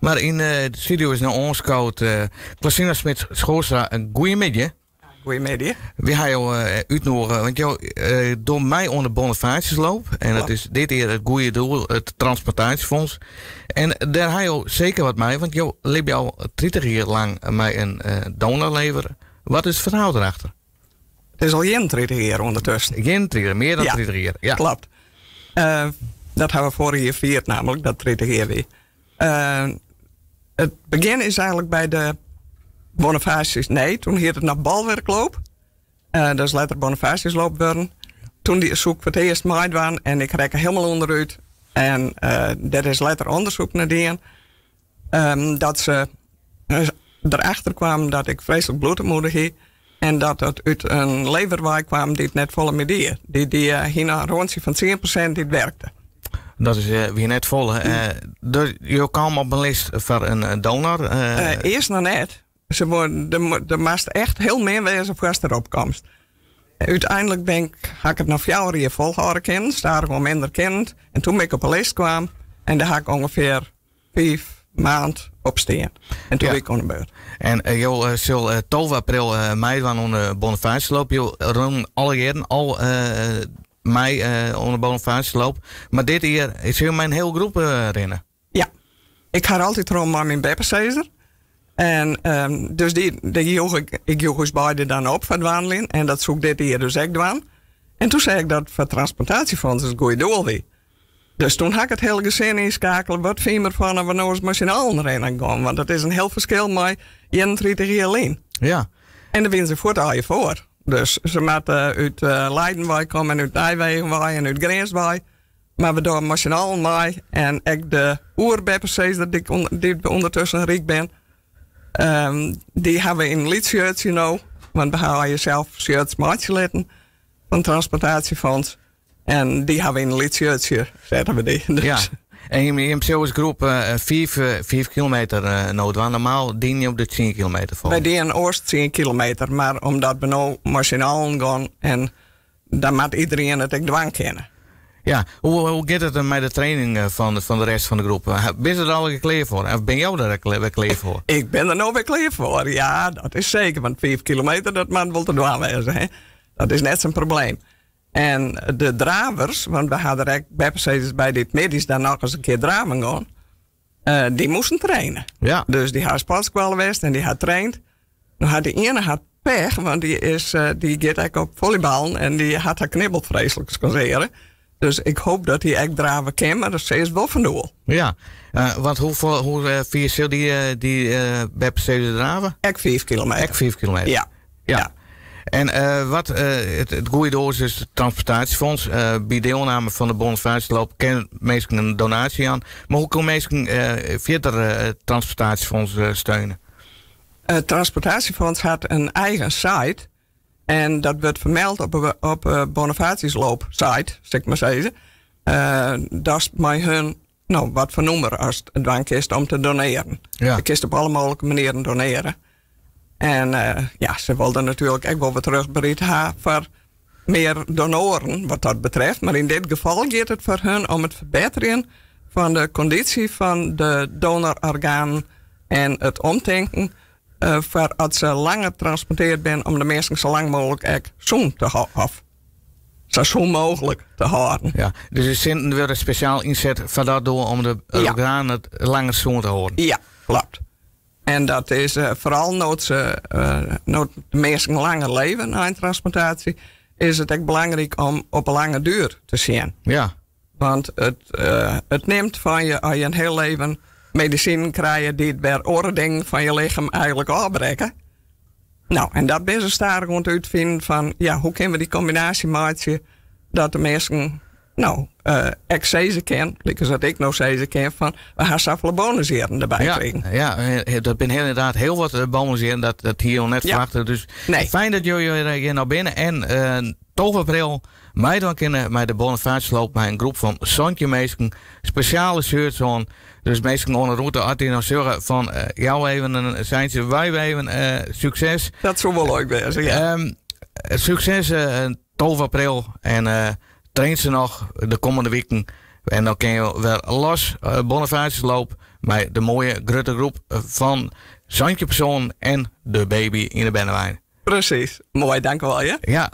Maar in de studio is nou aanschouwd Klasina Smits-Schoorstra. Goeiemiddag. Goeiemiddag. We gaan jou uitnodigen, want jou door mij onder Bonifaciusloop. En het is dit keer het goede doel, het Transplantatiefonds. En daar ga je zeker wat mee, want jou leef je al 30 jaar lang met een donor leveren. Wat is het verhaal erachter? Het is al 31 jaar ondertussen. 31 jaar, meer dan 30 jaar. Ja, klopt. Dat hebben we vorig jaar vierd, namelijk dat 30 jaar weer. Het begin is eigenlijk bij de Bonifacius. Nee, toen heette het nog Balwerkloop. Dat is later Bonifaciusloop worden. Toen die zoek voor het eerst maaid waren en ik reik er helemaal onderuit. En er is later onderzoek naar die. Dat ze erachter kwamen dat ik vreselijk bloedarmoede had. En dat het uit een leverwaai kwam die het net volle medie. Die hier een rondje van 10% die werkte. Dat is weer net vol. Je kwam op een lijst voor een donor. Eerst nog net. Er moest echt heel meer wezen voor de opkomst. Uiteindelijk had ik het nog 4 jaar volhouden kennen. Daar gewoon minder kennend. En toen ik op een lijst kwam. En daar had ik ongeveer 5 maanden op staan. En toen ik kon beurt. En je zul 12 april mei van onder Bonifaciusloop. Je rond alle jaren al mei onder Bonifaciusloop. Maar dit jaar is heel mijn hele groep rennen. Ja. Ik ga altijd rond met mijn beppencezer. En dus ik joeg eens beide dan op van het wandelen. En dat zoek dit hier dus ook doen. En toen zei ik dat voor het transplantatiefonds is een goede doel weer. Dus toen had ik het hele gezin inschakelen. Wat vind je ervan dat we nou eens machinaal erin gaan? Want dat is een heel verschil met 31 jaar alleen. Ja. En daar winnen ze voort al je voor. Dus ze moeten uit Leidenwijk komen en uit Nijwegenwijk en uit Grenswijk. Maar we doen machinaal mee. En ik de oerbeppencees die ondertussen riek ben. Die hebben we in liedshirts, want we gaan jezelf shirts maatje laten van het transplantatiefonds. En die hebben we in een liedshirtje, zetten we die. Dus. Ja, en je hebt zo'n groep 5 kilometer nodig. Normaal dien je op de 10 kilometer vol. Wij dienen eerst 10 kilometer, maar omdat we nou machinaal gaan en dan moet iedereen het ook dwang kennen. Ja, hoe gaat het met de training van de rest van de groep? Ben je er al klaar voor? Of ben jij er klaar voor? Ik ben er nou weer klaar voor, ja, dat is zeker. Want 5 kilometer, dat moet wel te doen wezen. Hè? Dat is net zo'n probleem. En de dravers, want we hadden er beppencedes bij dit middags dan nog eens een keer draven gaan. Die moesten trainen. Ja. Dus die had sportschool geweest en die had traind. Nou had de ene pech, want die gaat ook op volleybal en die had haar knibbeld vreselijk scoren. Dus ik hoop dat hij echt draven kan, maar dat is wel van doel. Ja, want hoe vier zul die beppencedes draven? Echt 5 kilometer. Echt 5 kilometer. Ja. En het goede doel is dus het Transplantatiefonds. Bij deelname van de Bonifaciusloop kennen mensen een donatie aan. Maar hoe kunnen mensen verder het Transplantatiefonds steunen? Het Transplantatiefonds had een eigen site. En dat wordt vermeld op Bonifaciusloop site, zeg ik maar zeggen. Dat is bij hun wat voor nummer als het dwang is om te doneren. Ja. Je kunt op alle mogelijke manieren doneren. En ze wilden natuurlijk ook wel wat terugbericht hebben voor meer donoren wat dat betreft. Maar in dit geval gaat het voor hun om het verbeteren van de conditie van de donororganen en het omdenken voor als ze langer transporteerd zijn om de mensen zo lang mogelijk ook zoen te houden. Zo mogelijk te houden. Ja, dus er weer een speciaal inzet voor dat doel om de organen het langer zoen te houden. Ja, klopt. En dat is vooral nood de mensen langer leven na een transplantatie, is het echt belangrijk om op een lange duur te zien. Ja. Want het neemt van je als je een heel leven medicijnen krijgt die het bij orde van je lichaam eigenlijk afbreken. Nou, en dat ben ze daar rond uitvinden van, hoe kunnen we die combinatie maken dat de mensen, ik ze ken, zoals dat ik nog ze ken, van we gaan zoveel bonuseren erbij krijgen. Ja, dat ben inderdaad heel wat bonuseren dat hier al net verwachten. Dus fijn dat jullie hier nou binnen. En 12 april, mij dan kennen bij de Bonifaciusloop bij een groep van Sontje mensen, speciale shirts aan. Dus mensen onder de route had hij nog zeggen van jou even een seintje, wij even succes. Dat zou wel leuk zijn, ja. Succes 12 april en train ze nog de komende weken En dan kun je wel los Bonnefatjesloop met de mooie grote groep van Zandje Persoon en de baby in de Bennewijn. Precies. Mooi, dank u wel. Ja? Ja,